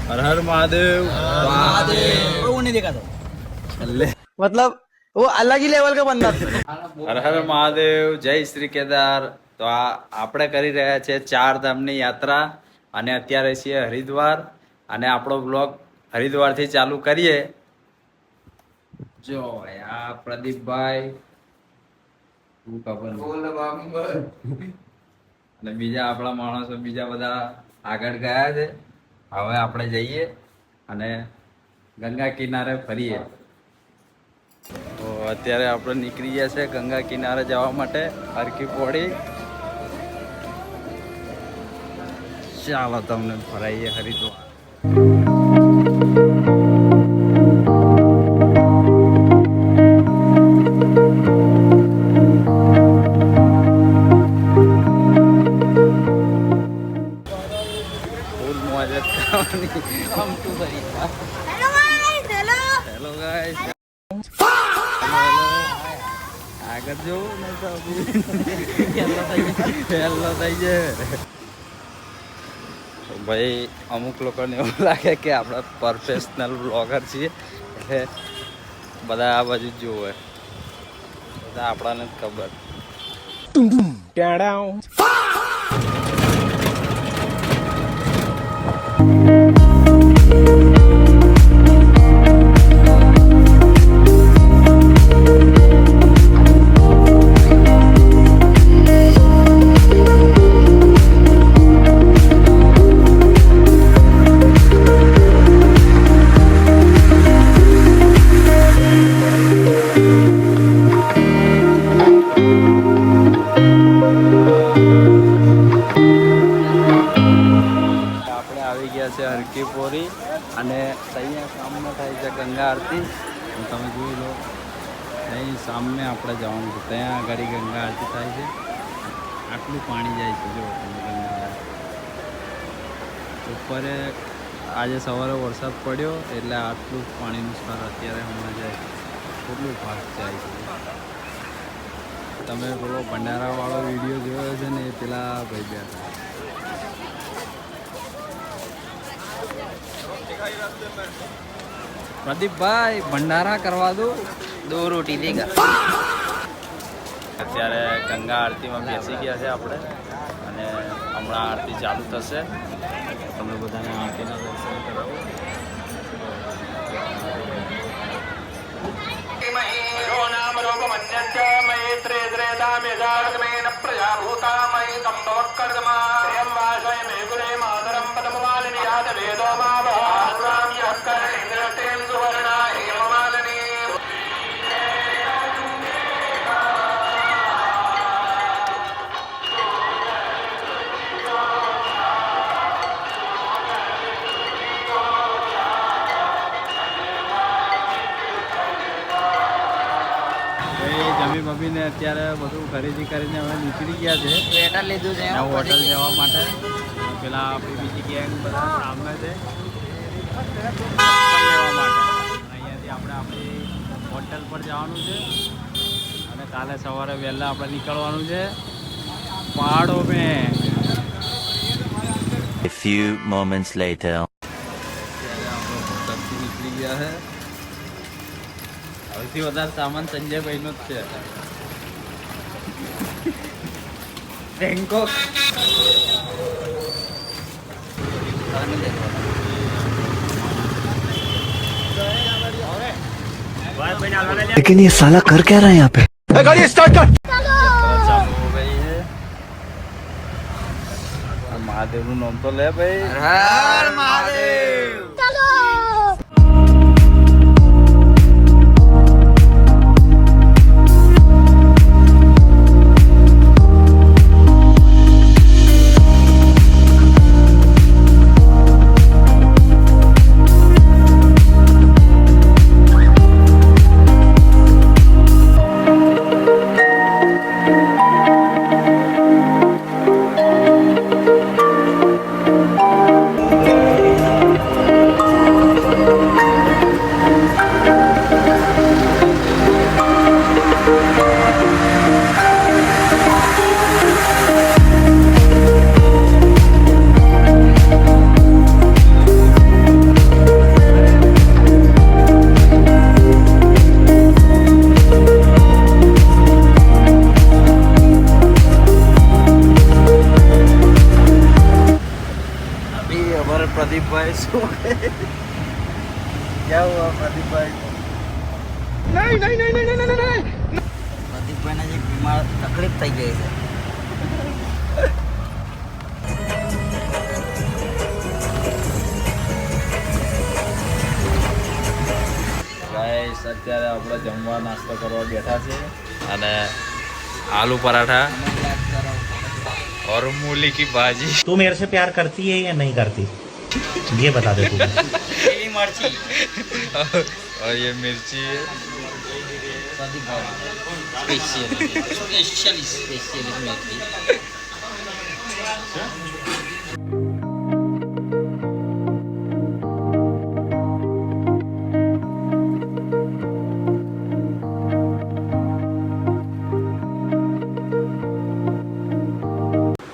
हर हर महादेव। वो नहीं देखा तो मतलब वो अलग ही लेवल का बंदा था। હર હર મહાદેવ, જય શ્રી કેદાર। તો આપણે કરી રહ્યા છે 4 ધામની યાત્રા અને અત્યારે છીએ હરિદ્વાર અને આપણો બ્લોગ હરિદ્વારથી ચાલુ કરીએ। જો આ પ્રદીપભાઈ શું ખબર અને બીજા આપણા માણસો બીજા બધા આગળ ગયા છે। હવે આપણે જઈએ અને ગંગા કિનારે ફરીએ। તો અત્યારે આપણે નીકળી ગયા છે ગંગા કિનારે જવા માટે હરકી પોડી। ચાલો તમને ફરાઈએ હરિદ્વાર। ફૂલ મોજ કરવાની। हम टू भरी હેલો ગાઈસ, આગળ જો નહીં તો હેલો થઈ જાય। તો ભાઈ અમુક લોકોને એવું લાગે કે આપણે પ્રોફેશનલ બ્લોગર છીએ એટલે બધા આ બાજુ જ જોવે, બધા આપણાને જ ખબર। હરકી પોરી અને અહીંયા સામે થાય છે ગંગા આરતી। તમે જોઈ લો, અહીં સામે આપણે જવાનું છે, ત્યાં આગળ ગંગા આરતી થાય છે। આટલું પાણી જાય છે જો ગંગા ઉપર। આજે સવારે વરસાદ પડ્યો એટલે આટલું પાણીનું સ્તર અત્યારે હમણાં જાય, કેટલું ફાસ્ટ જાય છે। તમે પેલો ભંડારાવાળો વિડીયો જોયો છે ને, એ પેલા ભાઈ બેઠા પ્રદીપભાઈ ભંડારા કરવા દો રોટી દેગા। અત્યારે ગંગા આરતીમાં બેસી ગયા છે આપણે અને હમણાં આરતી ચાલુ થશે। તમે બધાને આરતીના દર્શન કરાવો। જમી બમીને અત્યારે બધું ખરીદી કરીને હવે નીકળી ગયા છે સ્વેટર લીધું છે હોટલ જવા માટે। પેલા આપણી બીજી ગેંગ બધા સામે છે લેવા માટે। અહીંયાથી આપણે આપણી હોટલ પર જવાનું છે અને કાલે સવારે વહેલા આપણે નીકળવાનું છે પહાડો મેં। A few moments later. અત્યારે આપણે હોટલથી નીકળી ગયા છે। સૌથી વધારે સામાન સંજયભાઈનો જ છે। બેંકોક लेकिन ये साला कर क्या रहा है यहाँ पे? गाड़ी स्टार्ट कर। ચાલુ હો ગઈ છે। મહાદેવનું નામ તો લે ભાઈ। हर महादेव। ખબર પ્રદીપભાઈ શું क्या हुआ प्रदीपભાઈ પ્રદીપભાઈને જે બીમાર તકલીફ થઈ ગઈ છે. ગાઈસ અત્યારે આપણે જમવા નાસ્તો કરવા બેઠા છે અને आलू पराठा और मूली की भाजी. तू मेरे से प्यार करती है या नहीं करती ये बता दे तू. એવી મરચી और ये मिर्ची है. પ્રદીપભાઈ સ્પેશિયલી મેથી.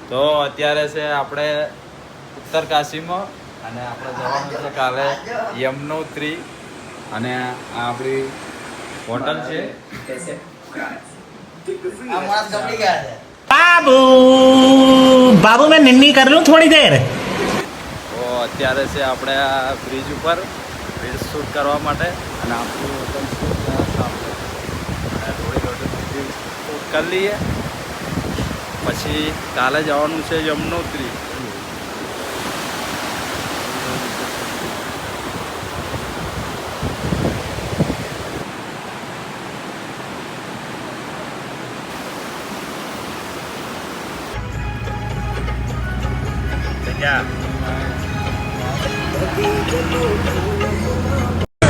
તો અત્યારે છે આપણે ઉત્તરકાશીમાં અને આપણે જવાનું છે કાલે યમનોત્રી અને આ આપણી હોટલ છે. આ માણસ ગમડી ગયા છે. बाबू बाबू मैं निन्नी कर लूं थोड़ी देर. તો અત્યારે છે આપણે આ બ્રિજ ઉપર રીલ શૂટ કરવા માટે અને આપણું હોટલ સામે થોડી ઘણી શૂટ કરી લઈએ પછી કાલે જવાનું છે યમનોત્રી.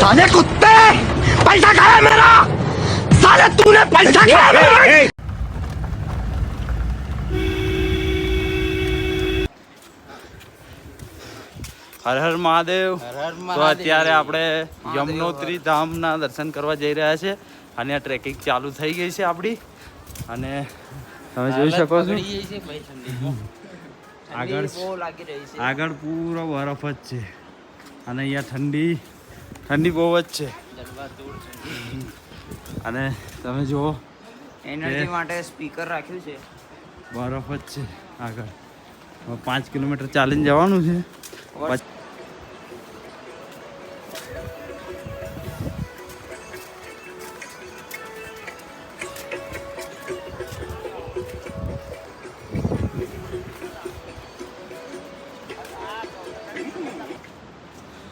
साले कुत्ते पैसा खाया मेरा साले तूने पैसा खाया मेरा હર હર મહાદેવ. હર હર તો મહાદેવ. અત્યારે આપણે યમનોત્રી ધામના દર્શન કરવા જઈ રહ્યા છે અને આ ટ્રેકિંગ ચાલુ થઈ ગઈ છે આપણી અને તમે જોઈ શકો છો બગડી ગઈ છે ભાઈ ઠંડીમાં. આગળ ઠંડી બહુ લાગી રહી છે. આગળ પૂરો બરફ જ છે અને અહીંયા ઠંડી બહુ જ છે જડબા દૂર ઠંડી. અને તમે જુઓ એનર્જી માટે સ્પીકર રાખ્યું છે. બરફ જ છે આગળ. હવે 5 કિલોમીટર ચાલીને જવાનું છે. પછી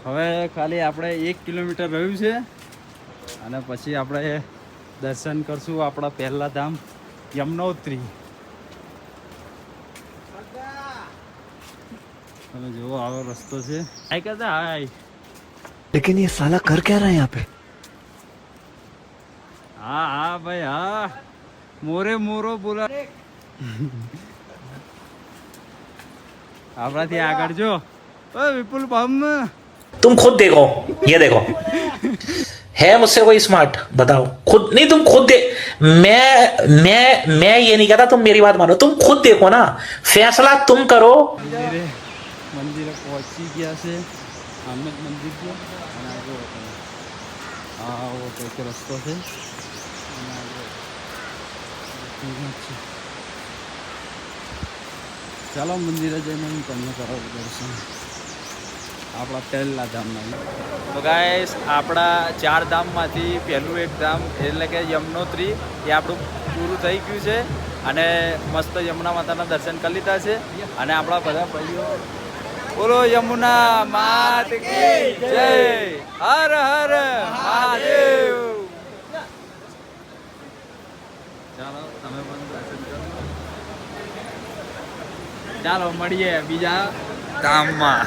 હવે ખાલી આપણે 1 કિલોમીટર રહ્યું છે અને પછી આપણે દર્શન કરશું આપણા પહેલા ધામ યમનોત્રી. તમે જુઓ આવો રસ્તો છે. હાય કહેતા હાય. लेकिन ये साला कर क्या रहा है यहाँ पे હા હા ભાઈ હા મોરે મોરો બોલા. આપણાથી આગળ જો ઓ વિપુલ બમ. तुम खुद देखो ये देखो है मुझसे कोई स्मार्ट बताओ खुद नहीं तुम खुद दे मैं ये नहीं कहता तुम मेरी बात मानो तुम खुद देखो ना फैसला तुम करो. મંદિરે પહોંચી ગયા છે. આમ જ મંદિર છે અને આગળ આવો કંઈક રસ્તો છે અને આગળ છે. ચાલો મંદિરે જઈને હું તમને કરાવું દર્શન આપણા પહેલા ધામના. તો ગાઈસ આપણા 4 ધામમાંથી પહેલું એક ધામ એટલે કે યમનોત્રી એ આપણું પૂરું થઈ ગયું છે અને મસ્ત યમુના માતાના દર્શન કરી લીધા છે અને આપણા બધા ભાઈઓ બોલો યમુના માત કી જય. હર હર મહાદેવ. ચાલો તમે પણ દર્શન કરો. ચાલો મળીએ બીજા ધામમાં.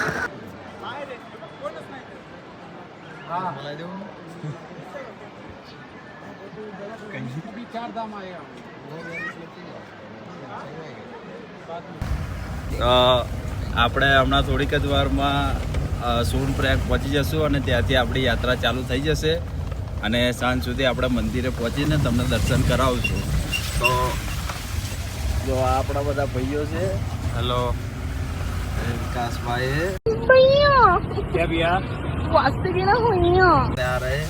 આપણે હમણાં થોડીક જ વારમાં સોનપ્રયાગ પહોંચી જશું અને ત્યાંથી આપણી યાત્રા ચાલુ થઈ જશે અને સાંજ સુધી આપણે મંદિરે પહોંચીને તમને દર્શન કરાવશું. તો જો આ આપણા બધા ભાઈઓ છે. હેલો વિકાસભાઈ क्या भैया वास्ते की ना हुई आ रहे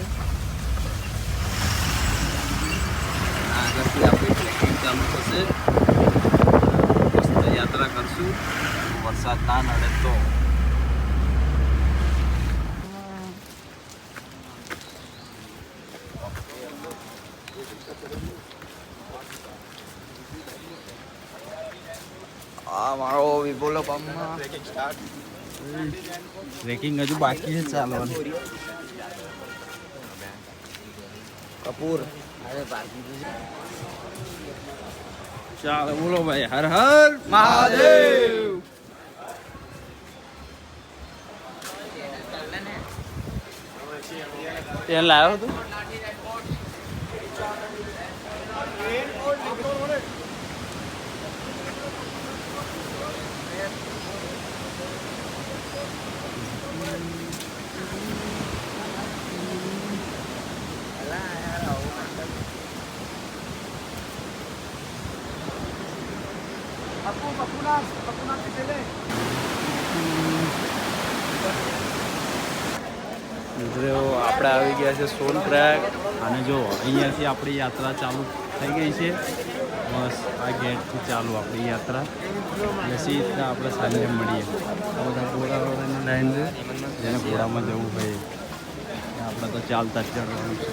આગળથી આપણે ટ્રેકિંગ ચાલુ થશે. મસ્ત યાત્રા કરશું વરસાદ ના નડે તો. અમારો વિપોલો પંપમાં ટ્રેકિંગ હજુ બાકી છે ચાલવાનું. કપૂર અરે બાકી ચાલો બોલો ભાઈ, હર હર મહાદેવ. તેલ લાવ્યો તું? મિત્રો આપણે આવી ગયા છે સોનપ્રયાગ અને જો અહીંયાથી આપણી યાત્રા ચાલુ થઈ ગઈ છે. બસ આ ગેટથી ચાલુ આપણી યાત્રા એટલે સીધા આપણે સાંજે મળીએ. આ બધા ઘોડાવાળાની લાઈન છે, જેને ઘોડામાં જવું હોય આપણે તો ચાલતા જ જવાનું છે.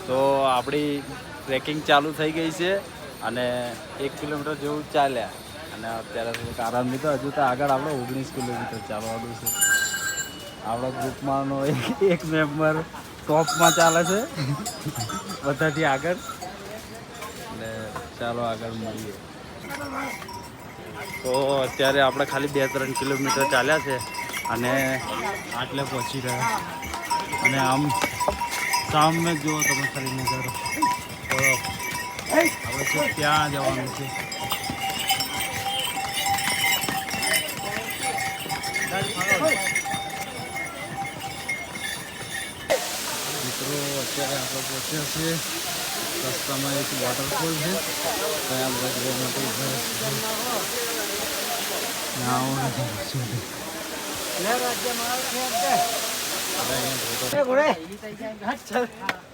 તો આપણી ટ્રેકિંગ ચાલુ થઈ ગઈ છે અને 1 કિલોમીટર જેવું ચાલ્યા અને અત્યારે થોડુંક આરામ લીધો. હજુ તો આગળ આપણે 19 કિલોમીટર ચાલવાનું છે. આપણા ગ્રુપમાંનો એક મેમ્બર ટોપમાં ચાલે છે બધાથી આગળ. એટલે ચાલો આગળ મળીએ. તો અત્યારે આપણે ખાલી 2-3 કિલોમીટર ચાલ્યા છે અને આટલે પહોંચી ગયા. અને આમ સામે જુઓ તમે ખાલી નજારો. હવે ત્યાં જવાનું છે. મિત્રો અત્યારે આપણે પહોંચ્યા છીએ. રસ્તામાં એક વોટરફોલ છે, ત્યાં બધા જોવા માટે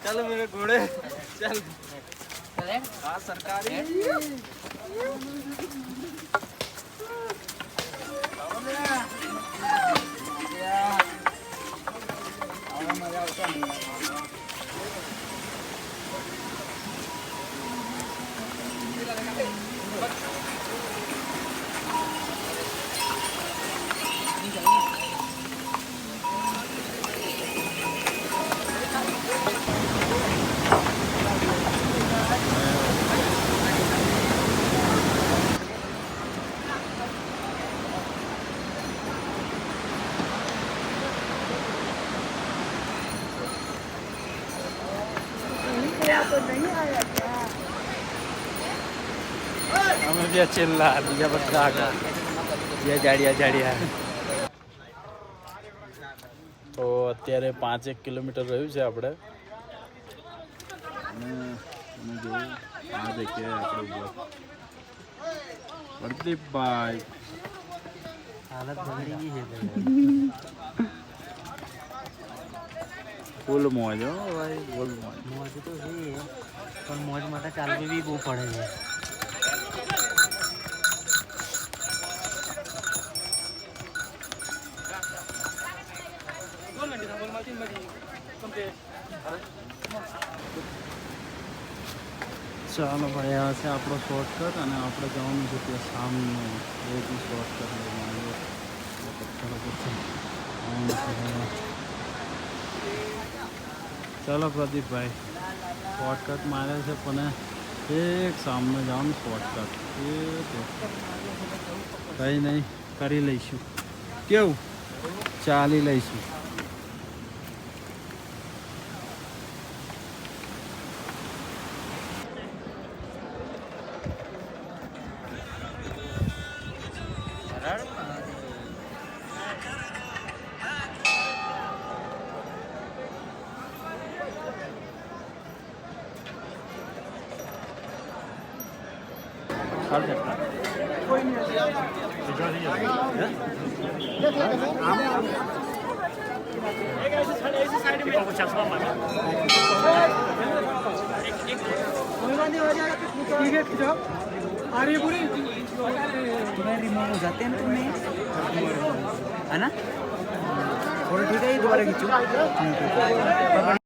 ચાલો મેરે ઘોડે ચાલ. હા સરકારી અમે બે છેલ્લા, બીજા બધા આગળ. બે જાડિયા. તો અત્યારે 5-1 કિલોમીટર રહ્યું છે આપણે. અને જોયું આ દેખીએ આપણે પ્રદીપભાઈ હાલત બગડી ગઈ છે ફૂલ મોજ હો ભાઈ, ફૂલ મોજ. મોજ તો છે પણ મોજ માટે ચાલવું બી બહુ પડે છે. ચાલો ભાઈ, આ છે આપણો શોર્ટકટ અને આપણે જવાનું છે ત્યાં સામનો એ બી શોર્ટકટ લેવાનું. ચાલો પ્રદીપભાઈ, શોર્ટકટ મારે છે પણ એક સામને જવાનું શોર્ટકટ. એ તો કંઈ નહીં, કરી લઈશું. કેવું ચાલી લઈશું. तुम्हें रिमूव हो जाते हैं तुम्हें, है ना? फोटो ठीक है ये दोबारा खींचो